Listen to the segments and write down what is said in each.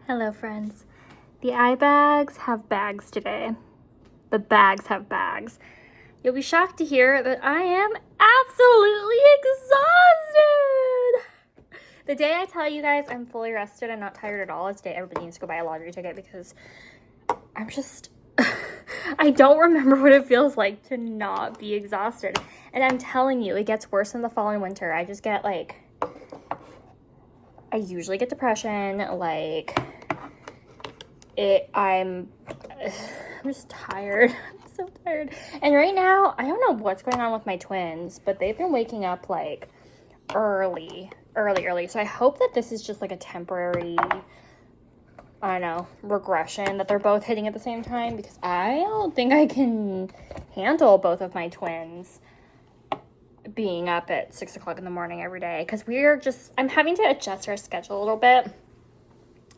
Hello, friends. The eye bags have bags today. The bags have bags. You'll be shocked to hear that I am absolutely exhausted. The day I tell you guys I'm fully rested and not tired at all is the day everybody needs to go buy a lottery ticket, because I'm just, I don't remember what it feels like to not be exhausted. And I'm telling you, it gets worse in the fall and winter. I just get I usually get depression, I'm just tired. I'm so tired. And right now, I don't know what's going on with my twins, but they've been waking up early. So I hope that this is just a temporary, I don't know, regression, that they're both hitting at the same time, because I don't think I can handle both of my twins being up at 6 o'clock in the morning every day, because I'm having to adjust our schedule a little bit.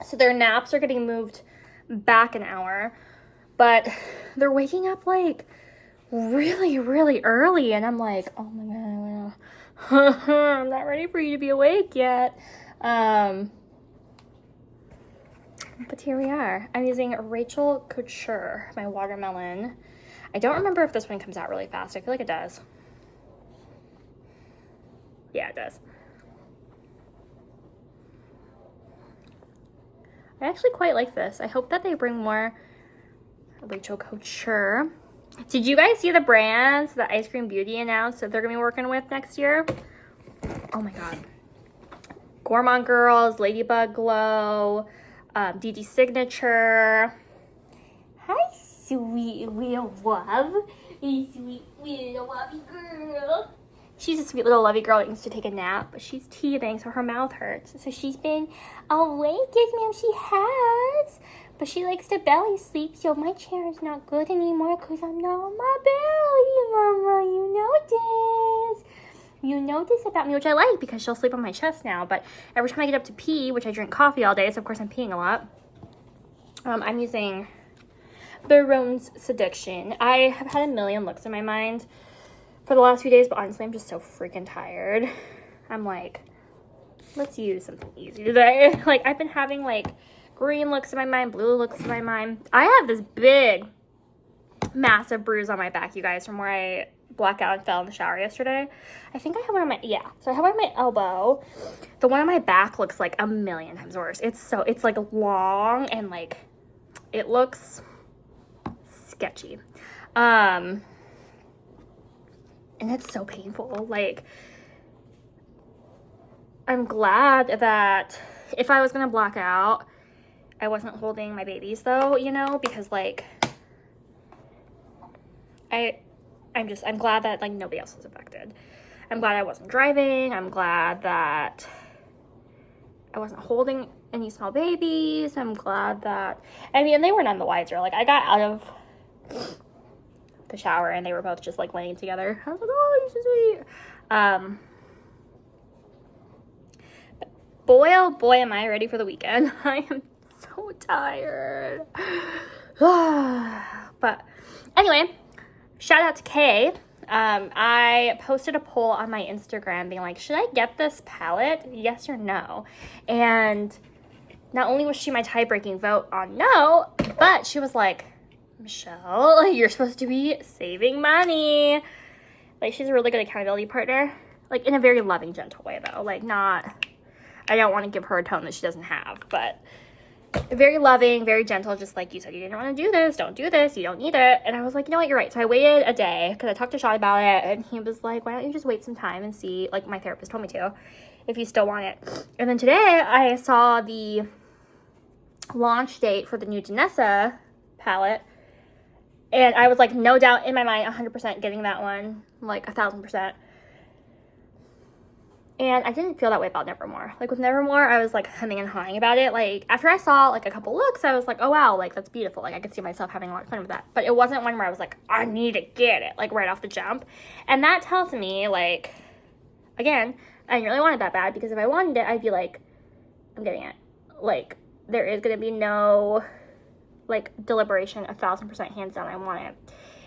So their naps are getting moved back an hour, but they're waking up really, really early, and I'm like, oh my god, I'm not ready for you to be awake yet. But here we are. I'm using Rachel Couture, my watermelon. I don't remember if this one comes out really fast. I feel like it does. Yeah, it does. I actually quite like this. I hope that they bring more Rachel Couture. Did you guys see the brands that Ice Cream Beauty announced that they're going to be working with next year? Oh my god. Gourmand Girls, Ladybug Glow, DD Signature. Hi, sweet little love. Sweet little lovey girl. She's a sweet little lovey girl that needs to take a nap, but she's teething, so her mouth hurts. So she's been awake, yes ma'am, she has. But she likes to belly sleep, so my chair is not good anymore because I'm not on my belly, mama. You know this about me, which I like, because she'll sleep on my chest now. But every time I get up to pee, which I drink coffee all day, so of course I'm peeing a lot, I'm using Baron's Seduction. I have had a million looks in my mind for the last few days, but honestly, I'm just so freaking tired. I'm like, let's use something easy today. I've been having green looks in my mind, blue looks in my mind. I have this big, massive bruise on my back, you guys, from where I blacked out and fell in the shower yesterday. I think I have one on my, so I have one on my elbow. The one on my back looks a million times worse. It's long and it looks sketchy. And it's so painful. I'm glad that if I was gonna black out, I wasn't holding my babies though, because I'm glad that nobody else was affected. I'm glad I wasn't driving. I'm glad that I wasn't holding any small babies. I'm glad that, and they were none the wiser. I got out of the shower and they were both just laying together. I was like, oh, you're so sweet. Boy, oh boy, am I ready for the weekend. I am so tired. But anyway, shout out to Kay. I posted a poll on my Instagram being should I get this palette? Yes or no? And not only was she my tie-breaking vote on no, but she was like, Michelle, you're supposed to be saving money. She's a really good accountability partner. In a very loving, gentle way, though. I don't want to give her a tone that she doesn't have, but very loving, very gentle, just like you said, you didn't want to do this, don't do this, you don't need it. And I was like, you know what, you're right. So I waited a day, because I talked to Sean about it, and he was like, why don't you just wait some time and see, my therapist told me to, if you still want it. And then today, I saw the launch date for the new Janessa palette, and I was no doubt in my mind, 100% getting that one, 1,000%. And I didn't feel that way about Nevermore. With Nevermore, I was humming and hawing about it. After I saw a couple looks, I was like, oh wow, that's beautiful. I could see myself having a lot of fun with that. But it wasn't one where I was like, I need to get it, right off the jump. And that tells me, again, I didn't really want it that bad, because if I wanted it, I'd be like, I'm getting it. There is gonna be no deliberation, 1,000% hands down, I want it.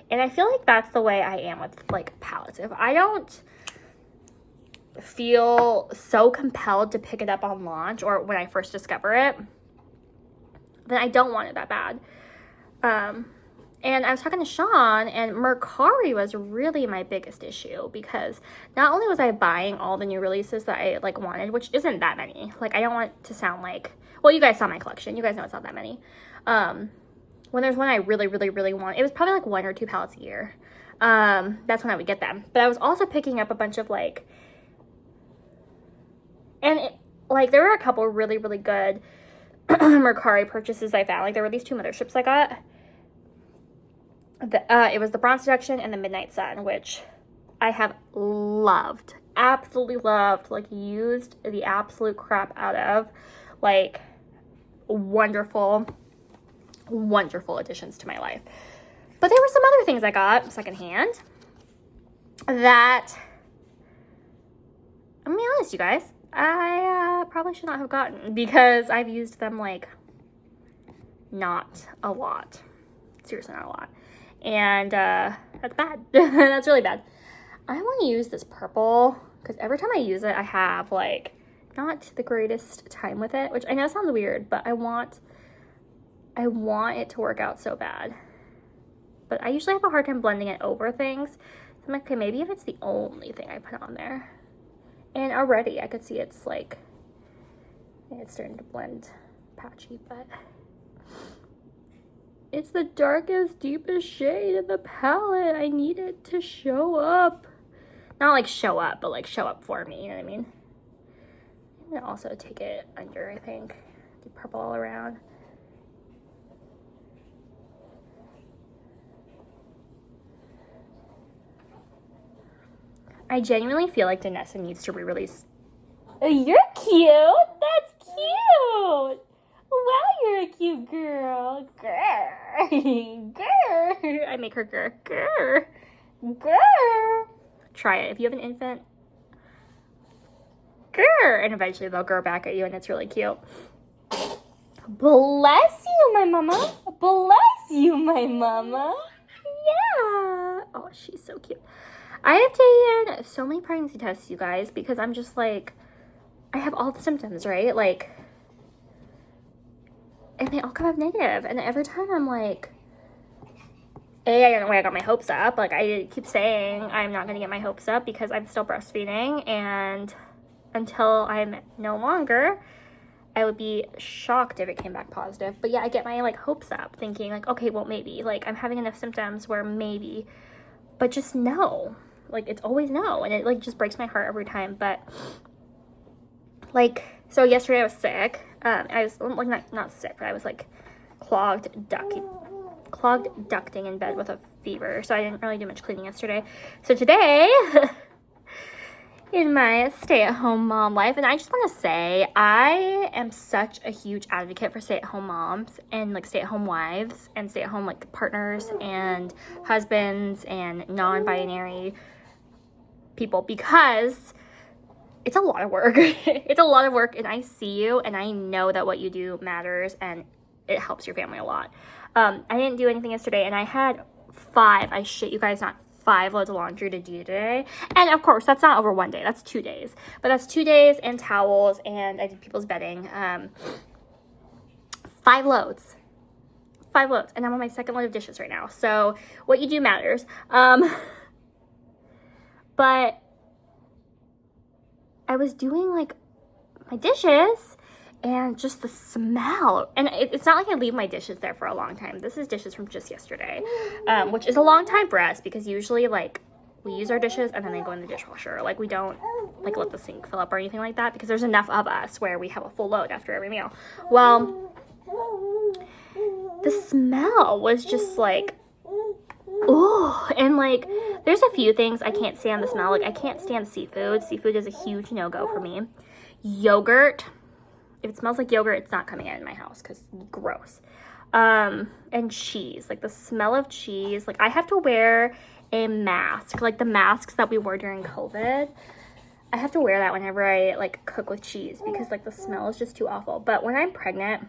And I feel that's the way I am with palettes. If I don't feel so compelled to pick it up on launch or when I first discover it, then I don't want it that bad. And I was talking to Sean, and Mercari was really my biggest issue, because not only was I buying all the new releases that I like wanted, which isn't that many. Like, I don't want to sound like, well, you guys saw my collection. You guys know it's not that many. When there's one I really, really, really want, it was probably like 1 or 2 pallets a year. That's when I would get them. But I was also picking up a bunch of like, and like there were a couple really, really good Mercari purchases I found. Like, there were these 2 motherships I got. It was the Bronze Seduction and the Midnight Sun, which I have loved, absolutely loved, like used the absolute crap out of. Like, wonderful, wonderful additions to my life. But there were some other things I got secondhand that, I'm gonna be honest, you guys, I probably should not have gotten, because I've used them like not a lot. Seriously, not a lot. And that's bad. That's really bad. I want to use this purple, because every time I use it, I have like not the greatest time with it, which I know sounds weird, but I want it to work out so bad. But I usually have a hard time blending it over things. So I'm like, okay, maybe if it's the only thing I put on there. And already I could see it's like, it's starting to blend patchy, but it's the darkest, deepest shade of the palette. I need it to show up. Not like show up, but like show up for me, you know what I mean? I'm gonna also take it under, I think. Do purple all around. I genuinely feel like Danessa needs to re-release. Oh, you're cute! That's cute! Wow, you're a cute girl. Grr. Grr. I make her grr. Grr. Grr. Try it. If you have an infant, grr. And eventually they'll grr back at you, and it's really cute. Bless you, my mama. Bless you, my mama. Yeah. Oh, she's so cute. I have taken so many pregnancy tests, you guys, because I'm just like, I have all the symptoms, right? Like, and they all come up negative. And every time I'm like, I don't know why I got my hopes up. Like, I keep saying I'm not going to get my hopes up because I'm still breastfeeding. And until I'm no longer, I would be shocked if it came back positive. But yeah, I get my like hopes up thinking like, okay, well, maybe. Like, I'm having enough symptoms where maybe. But just no. Like, it's always no. And it like just breaks my heart every time. But like, so yesterday I was sick. I was like not sick, but I was like clogged ducting in bed with a fever. So I didn't really do much cleaning yesterday. So today, in my stay-at-home mom life, and I just want to say, I am such a huge advocate for stay-at-home moms and like stay-at-home wives and stay-at-home like partners and husbands and non-binary people, because it's a lot of work. It's a lot of work, and I see you, and I know that what you do matters, and it helps your family a lot. I didn't do anything yesterday, and I had 5, I shit you guys not, 5 loads of laundry to do today. And of course, that's not over one day, that's 2 days. But that's 2 days, and towels, and I did people's bedding. 5 loads. 5 loads, and I'm on my 2nd load of dishes right now. So what you do matters. But I was doing like my dishes, and just the smell, and it's not like I leave my dishes there for a long time. This is dishes from just yesterday, which is a long time for us, because usually like we use our dishes and then they go in the dishwasher. Like, we don't like let the sink fill up or anything like that, because there's enough of us where we have a full load after every meal. Well, the smell was just like, oh, and like there's a few things I can't stand the smell. Like, I can't stand seafood. Seafood is a huge no-go for me. Yogurt, if it smells like yogurt, it's not coming in my house, because gross. And cheese, like the smell of cheese. Like, I have to wear a mask, like the masks that we wore during COVID. I have to wear that whenever I like cook with cheese, because like the smell is just too awful. But when I'm pregnant,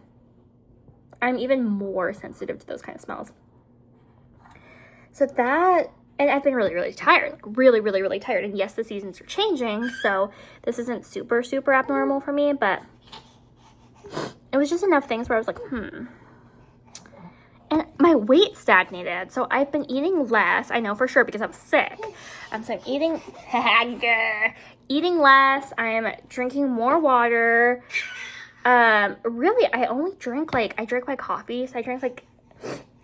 I'm even more sensitive to those kind of smells. So that, and I've been really, really tired, like really, really, really tired. And yes, the seasons are changing, so this isn't super, super abnormal for me, but it was just enough things where I was like, my weight stagnated. So I've been eating less. I know for sure because I'm sick. So I'm eating, eating less. I'm drinking more water. Really, I only drink I drink my coffee. So I drink like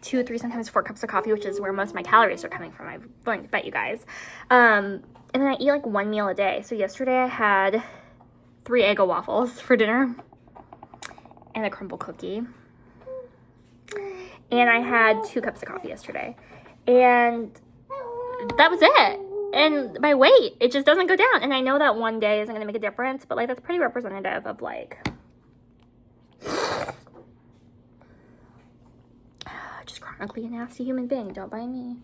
2, 3, sometimes 4 cups of coffee, which is where most of my calories are coming from. I'm willing to bet you guys. And then I eat like 1 meal a day. So yesterday I had 3 Eggo waffles for dinner and a crumble cookie. And I had 2 cups of coffee yesterday. And that was it. And my weight, it just doesn't go down. And I know that one day isn't going to make a difference, but like that's pretty representative of like just chronically a nasty human being. Don't mind me.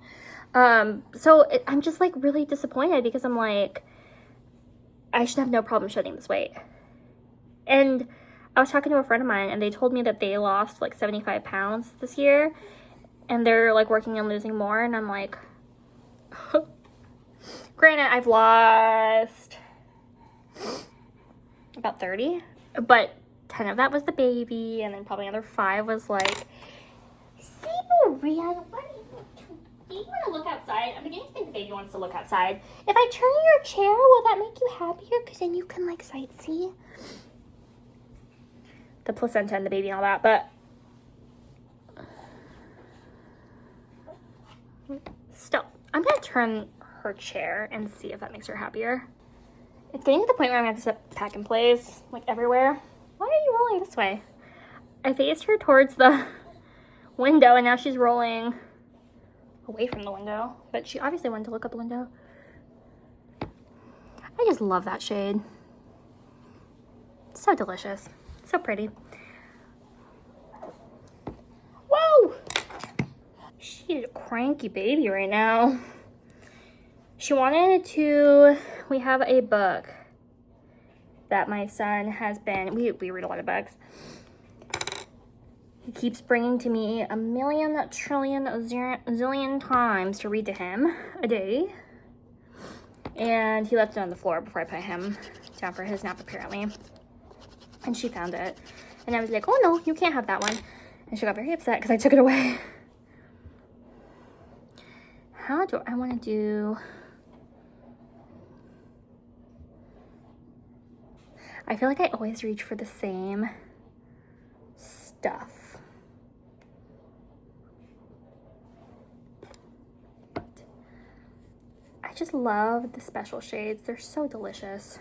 I'm just like really disappointed because I'm like, I should have no problem shedding this weight. And I was talking to a friend of mine and they told me that they lost like 75 pounds this year and they're like working on losing more. And I'm like, granted, I've lost about 30, but 10 of that was the baby. And then probably another 5 was like, see, Maria, what do you want to look outside? I'm beginning to think the baby wants to look outside. If I turn your chair, will that make you happier? Because then you can like sightsee the placenta and the baby and all that, but still, I'm gonna turn her chair and see if that makes her happier. It's getting to the point where I'm gonna have to set pack and plays like everywhere. Why are you rolling this way? I faced her towards the window and now she's rolling away from the window, but she obviously wanted to look up the window. I just love that shade. So delicious. So pretty. Whoa! She's a cranky baby right now. She wanted to, we have a book that my son has been, we read a lot of books. He keeps bringing to me a million, trillion, zillion times to read to him a day. And he left it on the floor before I put him down for his nap apparently. And she found it. And I was like, oh no, you can't have that one. And she got very upset because I took it away. How do I want to do... I feel like I always reach for the same stuff. I just love the special shades. They're so delicious.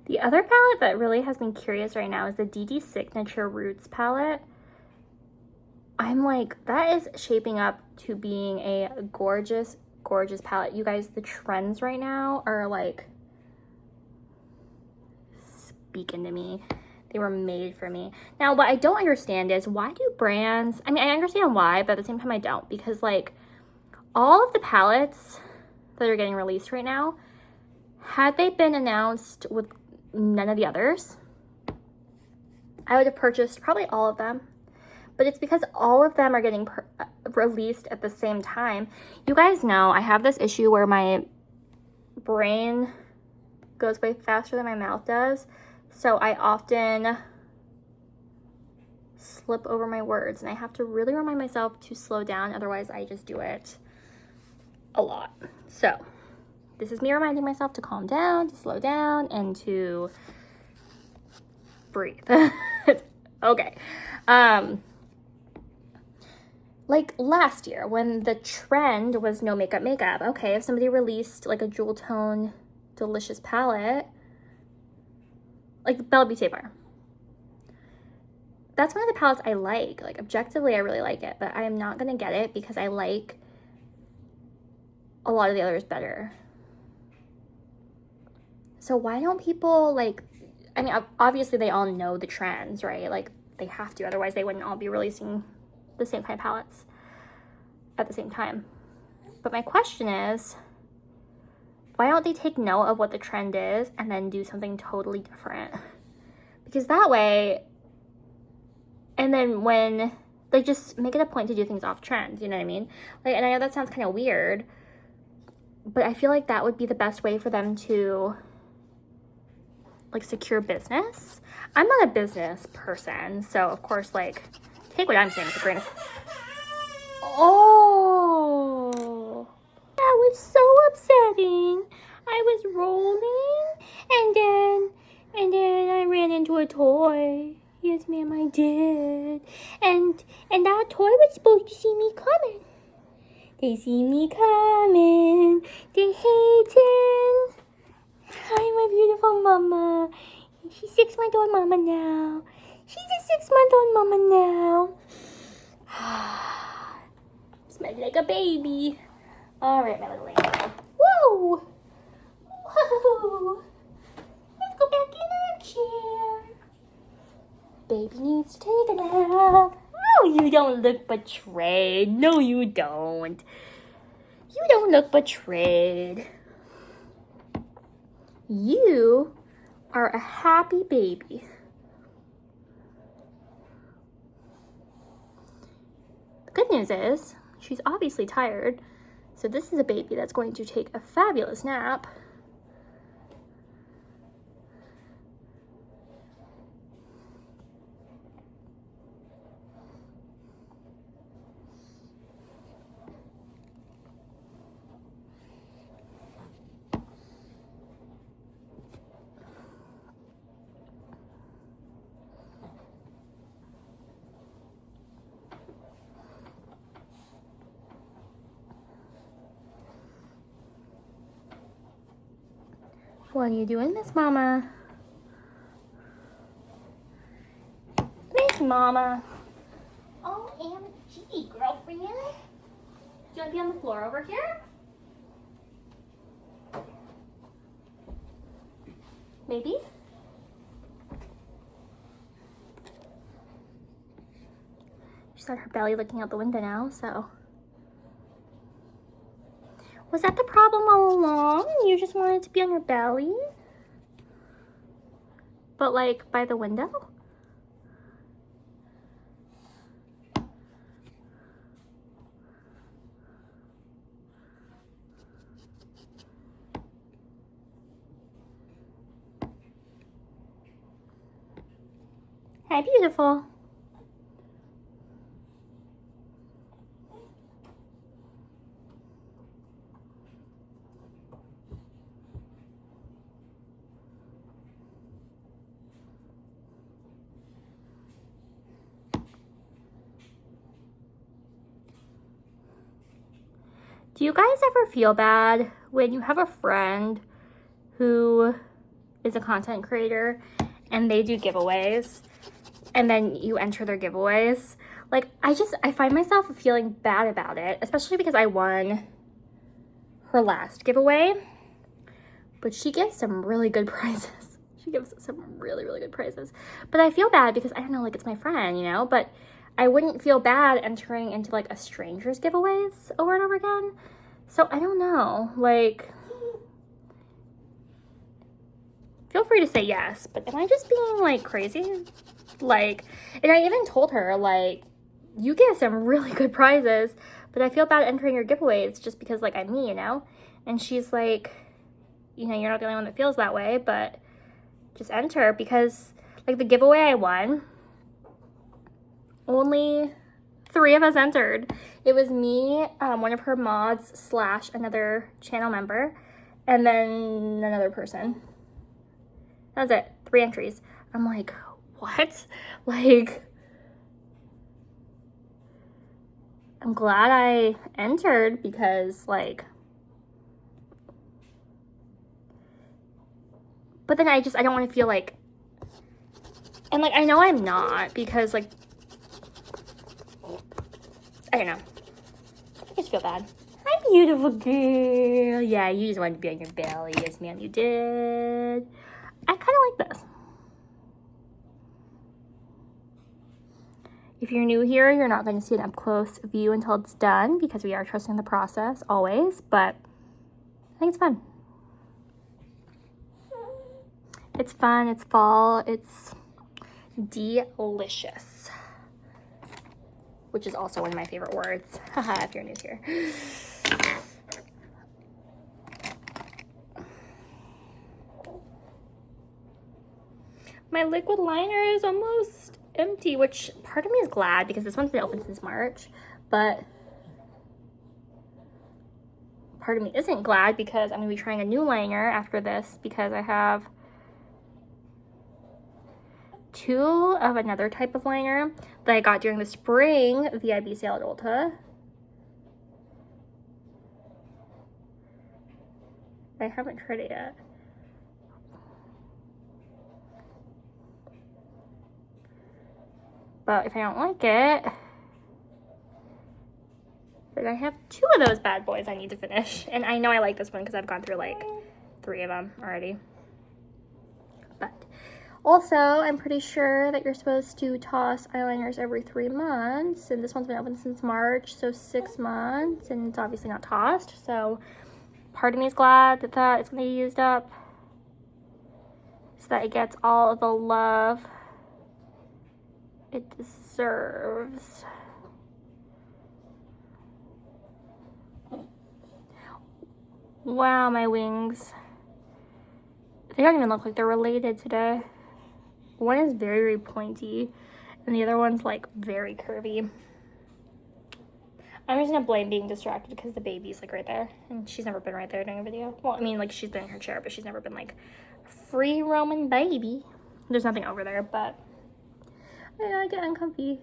The other palette that really has me curious right now is the DD Signature Roots palette. I'm like, that is shaping up to being a gorgeous, gorgeous palette. You guys, the trends right now are like speaking to me. They were made for me. Now, what I don't understand is why do brands, I mean, I understand why, but at the same time I don't, because like all of the palettes that are getting released right now, had they been announced with none of the others, I would have purchased probably all of them. But it's because all of them are getting released at the same time. You guys know I have this issue where my brain goes way faster than my mouth does. So I often slip over my words and I have to really remind myself to slow down. Otherwise, I just do it a lot. So this is me reminding myself to calm down, to slow down, and to breathe. Okay. Like last year when the trend was no makeup, okay, if somebody released like a jewel tone delicious palette, like the Bella Beauty bar, that's one of the palettes I like. Like objectively, I really like it, but I am not gonna get it because I like a lot of the others better. So why don't people like, I mean, obviously they all know the trends, right? Like they have to, otherwise they wouldn't all be releasing the same kind of palettes at the same time. But my question is, why don't they take note of what the trend is and then do something totally different? Because that way, and then when, like, just make it a point to do things off trend, you know what I mean? Like, and I know that sounds kind of weird, but I feel like that would be the best way for them to, like, secure business. I'm not a business person, so of course, like, take what I'm saying with a grain of... Oh, that was so upsetting. I was rolling, and then I ran into a toy. Yes, ma'am, I did. And that toy was supposed to see me coming. They see me coming. They hating. Hi, my beautiful mama. She's 6-month-old mama now. She's a 6-month-old mama now. Smells like a baby. All right, my little angel. Whoa. Whoa. Let's go back in our chair. Baby needs to take a nap. Oh, you don't look betrayed. No, you don't. You don't look betrayed. You are a happy baby. The good news is, she's obviously tired, so this is a baby that's going to take a fabulous nap. What are you doing, Miss Mama? Miss Mama. OMG, girlfriend. Do you want to be on the floor over here? Maybe? She's got her belly looking out the window now, so. Was that the problem all along? You just wanted to be on your belly? But like by the window? Hi, beautiful. Do you guys ever feel bad when you have a friend who is a content creator and they do giveaways and then you enter their giveaways? Like, I find myself feeling bad about it, especially because I won her last giveaway, but she gives some really good prizes. She gives some really, really good prizes. But I feel bad because, I don't know, like, it's my friend, you know? But I wouldn't feel bad entering into, like, a stranger's giveaways over and over again. So, I don't know. Like, feel free to say yes. But am I just being, like, crazy? Like, and I even told her, like, you get some really good prizes, but I feel bad entering your giveaways just because, like, I'm me, you know? And she's like, you know, you're not the only one that feels that way, but just enter because, like, the giveaway I won, only 3 of us entered. It was me, one of her mods / another channel member, and then another person. That was it. 3 entries. I'm like, what? Like, I'm glad I entered because, like, but then I don't want to feel like, and, like, I know I'm not because, like, I don't know. I just feel bad. Hi, beautiful girl. Yeah, you just wanted to be on your belly. Yes, ma'am, you did. I kind of like this. If you're new here, you're not going to see an up-close view until it's done because we are trusting the process always, but I think it's fun. It's fun, it's fall, it's delicious. Which is also one of my favorite words. Haha, if you're new here. My liquid liner is almost empty, which part of me is glad because this one's been open since March, but part of me isn't glad because I'm gonna be trying a new liner after this because I have 2 of another type of liner that I got during the spring VIB sale at Ulta. I haven't tried it yet. But if I don't like it, then I have 2 of those bad boys I need to finish. And I know I like this one because I've gone through like 3 of them already. But also, I'm pretty sure that you're supposed to toss eyeliners every 3 months. And this one's been open since March, so 6 months. And it's obviously not tossed. So part of me is glad that it's going to be used up so that it gets all of the love it deserves. Wow, my wings. They don't even look like they're related today. One is very, very pointy, and the other one's like very curvy. I'm just gonna blame being distracted because the baby's like right there, and she's never been right there during a video. Well, I mean, like she's been in her chair, but she's never been like a free roaming baby. There's nothing over there, but I get uncomfy.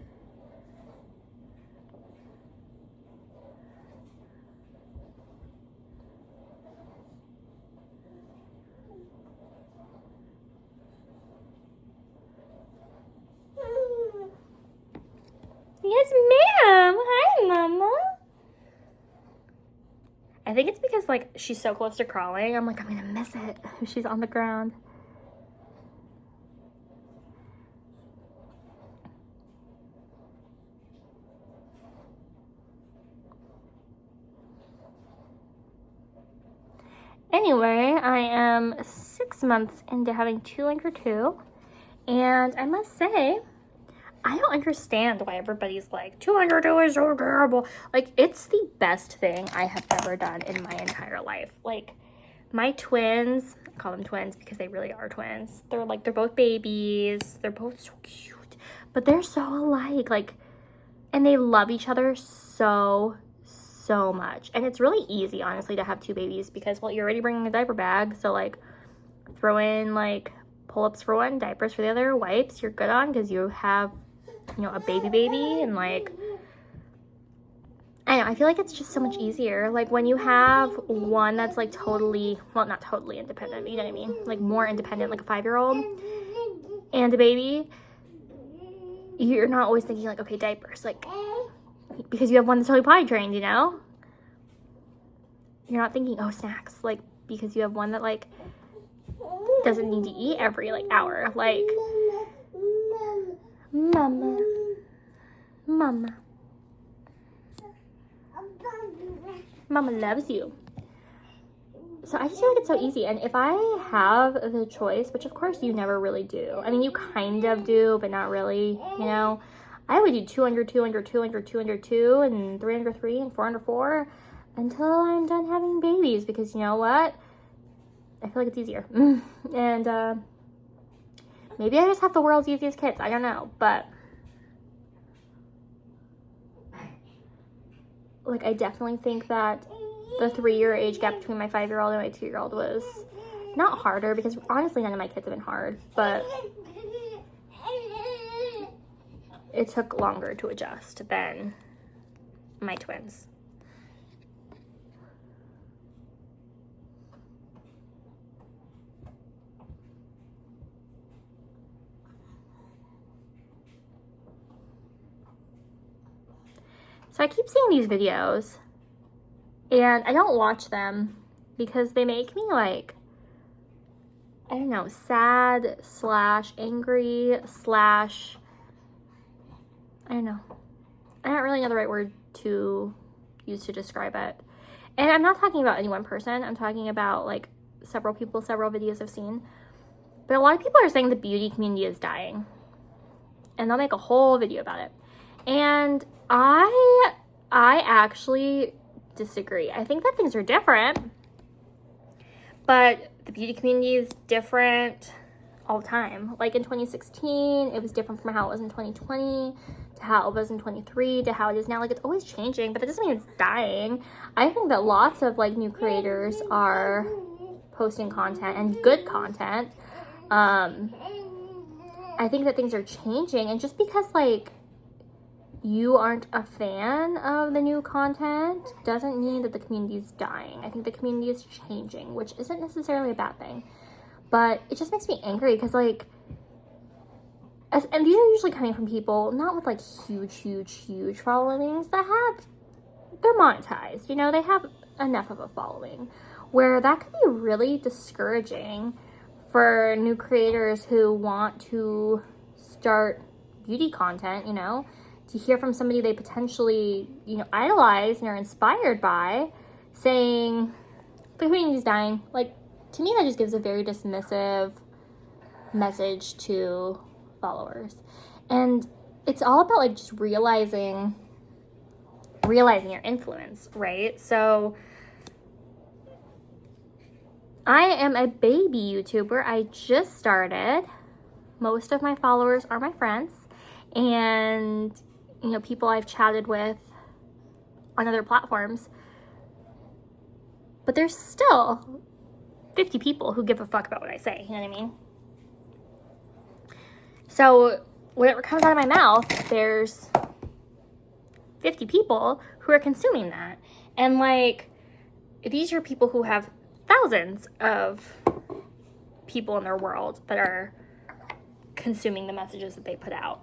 Yes, ma'am. Hi, Mama. I think it's because like she's so close to crawling. I'm like, I'm gonna miss it if she's on the ground. Anyway, I am 6 months into having 2 Anchor 2, and I must say, I don't understand why everybody's like, 2 Anchor 2 is so terrible. Like, it's the best thing I have ever done in my entire life. Like, my twins, I call them twins because they really are twins. They're both babies. They're both so cute, but they're so alike. Like, and they love each other so much. And it's really easy, honestly, to have 2 babies because, well, you're already bringing a diaper bag. So, like, throw in, like, pull-ups for one, diapers for the other, wipes, you're good on because you have, you know, a baby. And, like, I don't know, I feel like it's just so much easier. Like, when you have one that's, like, totally, well, not totally independent, but you know what I mean? Like, more independent, like a 5-year-old and a baby, you're not always thinking, like, okay, diapers. Like, because you have one that's totally potty trained, you know? You're not thinking, oh, snacks. Like, because you have one that, like, doesn't need to eat every, like, hour. Like, Mama. Mama. Mama loves you. So I just feel like it's so easy. And if I have the choice, which of course you never really do. I mean, you kind of do, but not really, you know? I would do 2 under 2 under 2 under 2 under 2 and 3 under 3 and 4 under 4 until I'm done having babies because you know what? I feel like it's easier. And maybe I just have the world's easiest kids. I don't know. But like I definitely think that the 3-year age gap between my 5-year-old and my 2-year-old was not harder because honestly none of my kids have been hard. But it took longer to adjust than my twins. So I keep seeing these videos and I don't watch them because they make me like, I don't know, sad / angry / I don't know. I don't really know the right word to use to describe it. And I'm not talking about any one person. I'm talking about like several people, several videos I've seen. But a lot of people are saying the beauty community is dying. And they'll make a whole video about it. And I actually disagree. I think that things are different. But the beauty community is different all the time. Like in 2016, it was different from how it was in 2020, to how it was in 23, to how it is now. Like, it's always changing, but that doesn't mean it's dying. I think that lots of like new creators are posting content, and good content. I think that things are changing, and just because like you aren't a fan of the new content doesn't mean that the community is dying. I think the community is changing, which isn't necessarily a bad thing, but it just makes me angry because like, and these are usually coming from people not with like huge followings they're monetized, you know, they have enough of a following where that could be really discouraging for new creators who want to start beauty content, you know, to hear from somebody they potentially, you know, idolize and are inspired by saying the community is dying. Like, to me, that just gives a very dismissive message to followers. And it's all about like just realizing your influence, right? So I am a baby YouTuber. I just started. Most of my followers are my friends and, you know, people I've chatted with on other platforms. But there's still 50 people who give a fuck about what I say, you know what I mean? So whatever comes out of my mouth, there's 50 people who are consuming that. And like, these are people who have thousands of people in their world that are consuming the messages that they put out.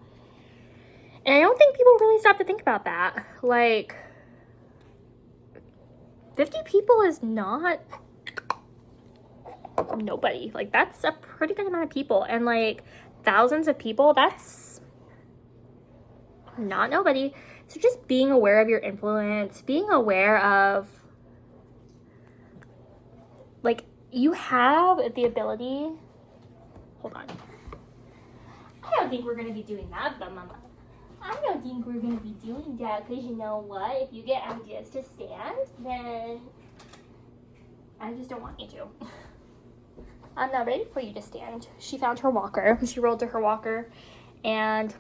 And I don't think people really stop to think about that. Like, 50 people is not nobody. Like, that's a pretty good amount of people. And like, thousands of people, that's not nobody. So just being aware of your influence, being aware of, like, you have the ability. Hold on. I don't think we're going to be doing that, but Mama. I don't think we're going to be doing that because you know what? If you get ideas to stand, then I just don't want you to. I'm not ready for you to stand. She found her walker. She rolled to her walker, and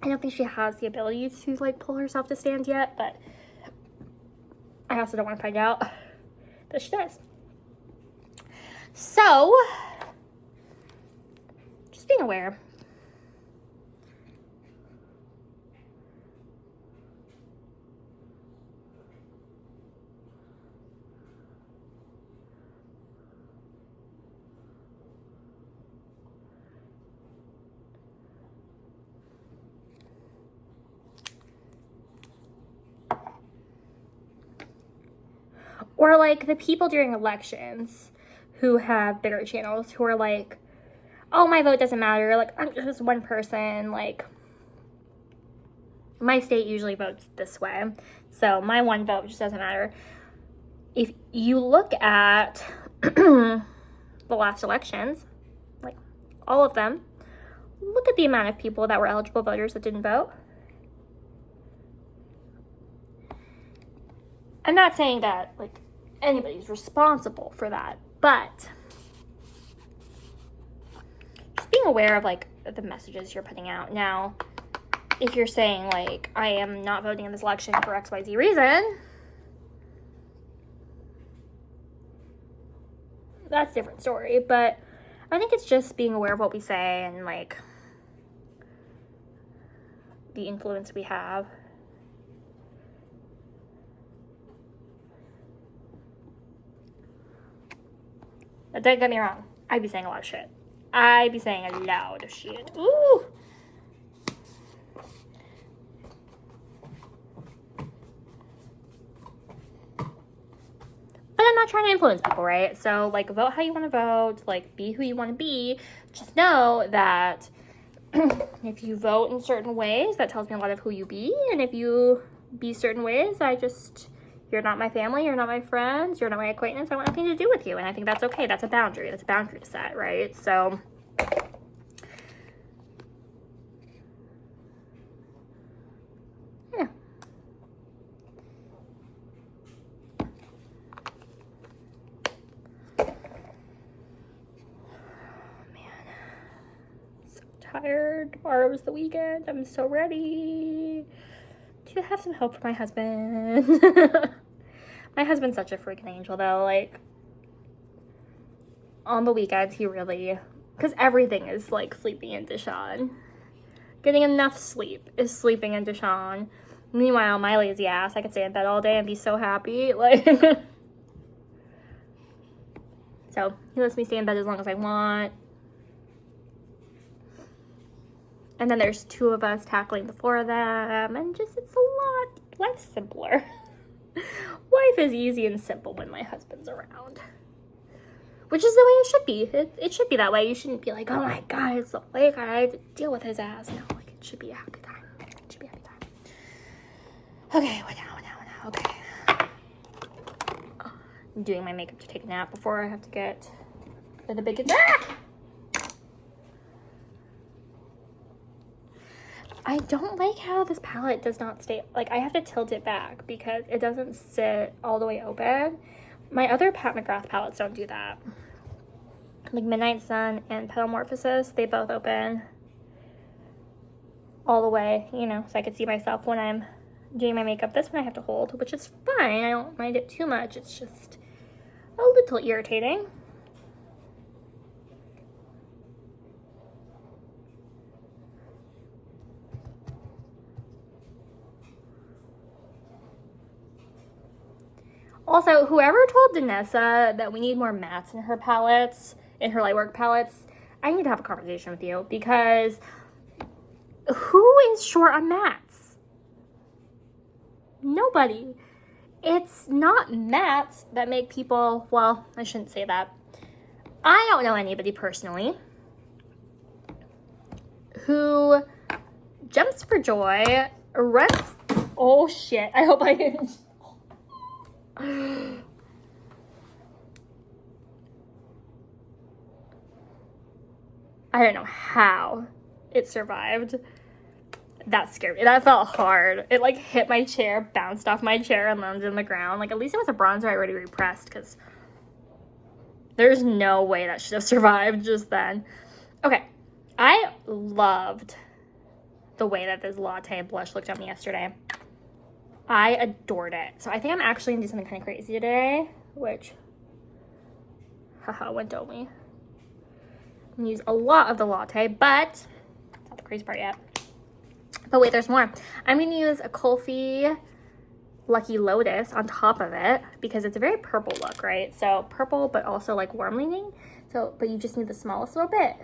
I don't think she has the ability to like pull herself to stand yet, but I also don't want to find out that she does. So, just being aware. Or like the people during elections who have bigger channels who are like, oh, my vote doesn't matter. Like, I'm just one person. Like, my state usually votes this way, so my one vote just doesn't matter. If you look at the last elections, like all of them, look at the amount of people that were eligible voters that didn't vote. I'm not saying that like anybody's responsible for that, but just being aware of like the messages you're putting out. Now, if you're saying like, I am not voting in this election for XYZ reason, that's a different story. But I think it's just being aware of what we say and like the influence we have. But don't get me wrong, I'd be saying a lot of shit. I'd be saying a lot of shit. Ooh. But I'm not trying to influence people, right? So, like, vote how you want to vote. Like, be who you want to be. Just know that if you vote in certain ways, that tells me a lot of who you be. And if you be certain ways, I just You're not my family, you're not my friends, you're not my acquaintance, I want nothing to do with you. And I think that's okay. That's a boundary. That's a boundary to set, right? So yeah. Tired. Tomorrow's the weekend. I'm so ready to have some hope for my husband. My husband's such a freaking angel though. Like, on the weekends he really, because everything is like sleeping into Sean. Getting enough sleep is sleeping into Sean. Meanwhile, my lazy ass, I could stay in bed all day and be so happy. Like, so he lets me stay in bed as long as I want. And then there's 2 of us tackling the 4 of them. And just, it's a lot. Life's simpler. Life is easy and simple when my husband's around. Which is the way it should be. It should be that way. You shouldn't be like, oh my God, it's so late. I have to deal with his ass. No, like, it should be a happy time. It should be a happy time. Okay, what now? Okay. I'm doing my makeup to take a nap before I have to get for the big... I don't like how this palette does not stay, like, I have to tilt it back because it doesn't sit all the way open. My other Mcgrath palettes don't do that. Like Midnight Sun and Petalmorphosis, they both open all the way, you know, so I can see myself when I'm doing my makeup. This one I have to hold, which is fine. I don't mind it too much. It's just a little irritating. Also, whoever told Danessa that we need more mattes in her palettes, in her lightwork palettes, I need to have a conversation with you because who is short on mattes? Nobody. It's not mattes that make people, well, I shouldn't say that. I don't know anybody personally who jumps for joy, runs, oh shit, I hope I didn't. I don't know how it survived. That scared me. That felt hard. It like hit my chair, bounced off my chair, and landed on the ground. Like, at least it was a bronzer I already repressed because there's no way that should have survived just then. Okay, I loved the way that this latte blush looked on me yesterday. I adored it. So I think I'm actually gonna do something kind of crazy today, which, haha, when don't we? I'm gonna use a lot of the latte, but not the crazy part yet. But wait, there's more. I'm gonna use a Kulfi Lucky Lotus on top of it because it's a very purple look, right? So purple, but also like warm leaning. So, but you just need the smallest little bit.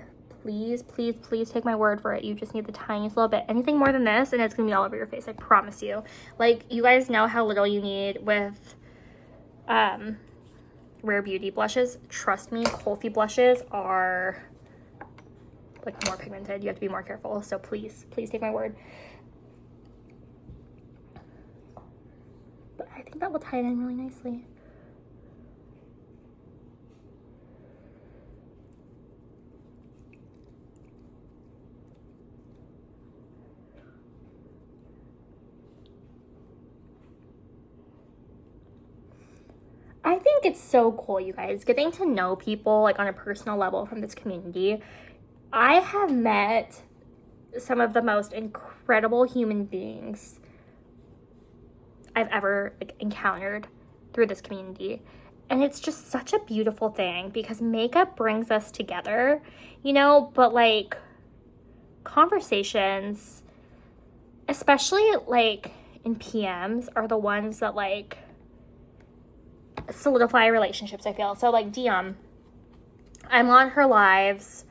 Please, please, please take my word for it. You just need the tiniest little bit. Anything more than this, and it's gonna be all over your face. I promise you. Like, you guys know how little you need with Rare Beauty blushes. Trust me, Kulfi blushes are like more pigmented. You have to be more careful. So please, please take my word. But I think that will tie it in really nicely. I think it's so cool, you guys, getting to know people like on a personal level from this community. I have met some of the most incredible human beings I've ever like encountered through this community. And it's just such a beautiful thing because makeup brings us together, you know, but like conversations, especially like in PMs, are the ones that like solidify relationships, I feel. So like Dion, I'm on her lives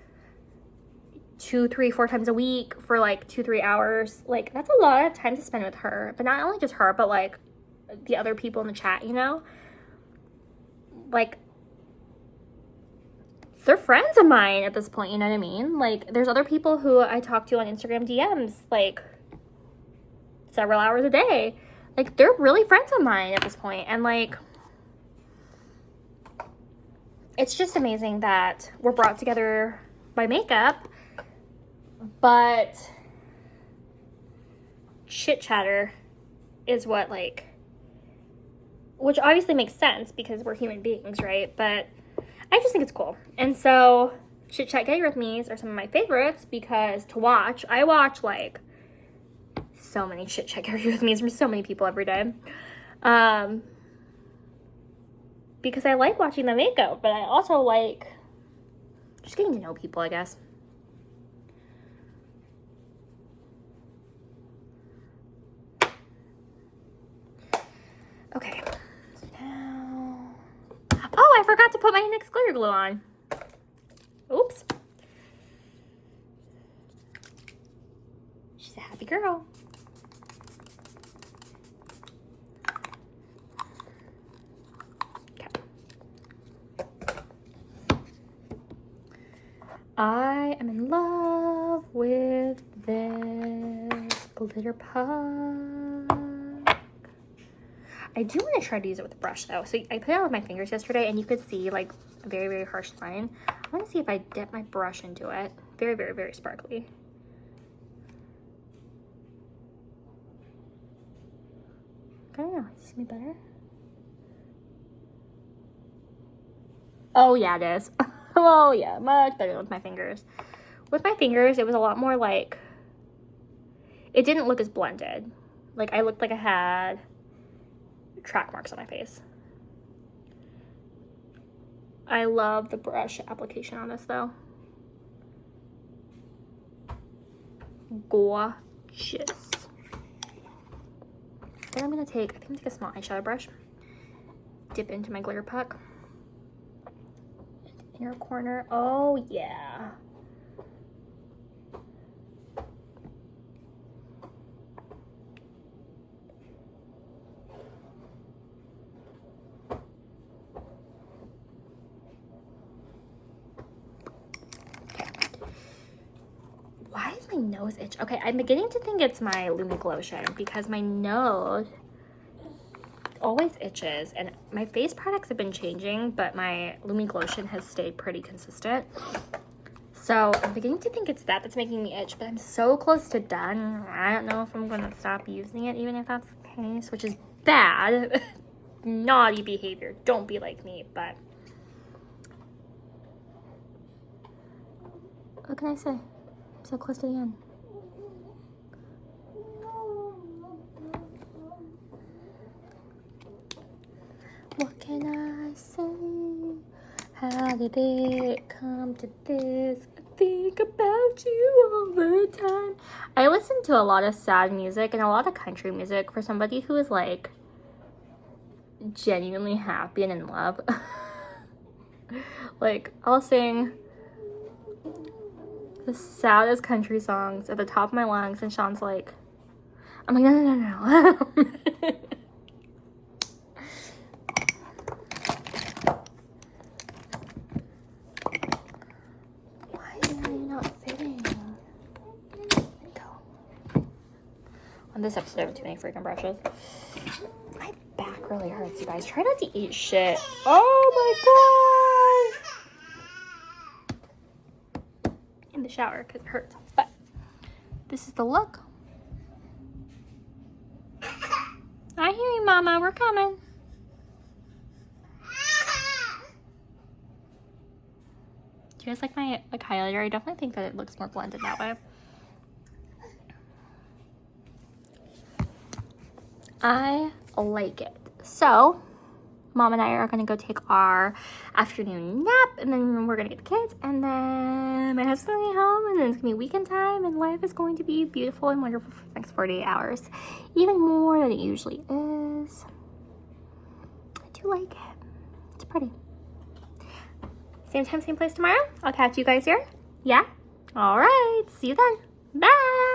2, 3, 4 times a week for like 2-3 hours. Like, that's a lot of time to spend with her, but not only just her, but like the other people in the chat, you know, like they're friends of mine at this point, you know what I mean? Like, there's other people who I talk to on Instagram DMs like several hours a day. Like, they're really friends of mine at this point. And, like, it's just amazing that we're brought together by makeup. But chit chatter is what, like, which obviously makes sense because we're human beings, right? But I just think it's cool. And so chit chat get arrhythmias are some of my favorites because to watch, I watch like so many chit chat get arrhythmias from so many people every day. Because I like watching the makeup, but I also like just getting to know people, I guess. Okay. Now... Oh, I forgot to put my NYX glitter glue on. Oops. She's a happy girl. Okay. I am in love with this glitter puck. I do want to try to use it with a brush though. So I put it on with my fingers yesterday and you could see like a very, very harsh line. I want to see if I dip my brush into it. Very, very, very sparkly. I don't know. Does this make better? Oh yeah, it is. Oh yeah, much better with my fingers. With my fingers, it was a lot more like, it didn't look as blended. Like I looked like I had track marks on my face. I love the brush application on this though. Gorgeous. Then I'm gonna take, I think I'm gonna take a small eyeshadow brush, dip into my glitter puck. Inner corner, oh yeah. Why is my nose itch? Okay, I'm beginning to think it's my Lumik lotion because my nose always itches and my face products have been changing, but my Lumik lotion has stayed pretty consistent. So I'm beginning to think it's that's making me itch, but I'm so close to done. I don't know if I'm gonna stop using it, even if that's the case, which is bad. Naughty behavior. Don't be like me, but what can I say? I'm so close to the end. What can I say? How did it come to this? I think about you all the time. I listen to a lot of sad music and a lot of country music for somebody who is like genuinely happy and in love. Like I'll sing the saddest country songs at the top of my lungs and Sean's like, I'm like, no. Why are you not fitting? Go. On this episode I have too many freaking brushes. My back really hurts, you guys. Try not to eat shit. Oh my god! In the shower because it hurts. But this is the look. I hear you, Mama. We're coming. Do you guys like my highlighter? I definitely think that it looks more blended that way. I like it. So Mom and I are gonna go take our afternoon nap, and then we're gonna get the kids, and then my husband's gonna be home, and then it's gonna be weekend time, and life is going to be beautiful and wonderful for the next 48 hours, even more than it usually is. I do like it. It's pretty. Same time, same place tomorrow. I'll catch you guys here. Yeah? All right. See you then. Bye.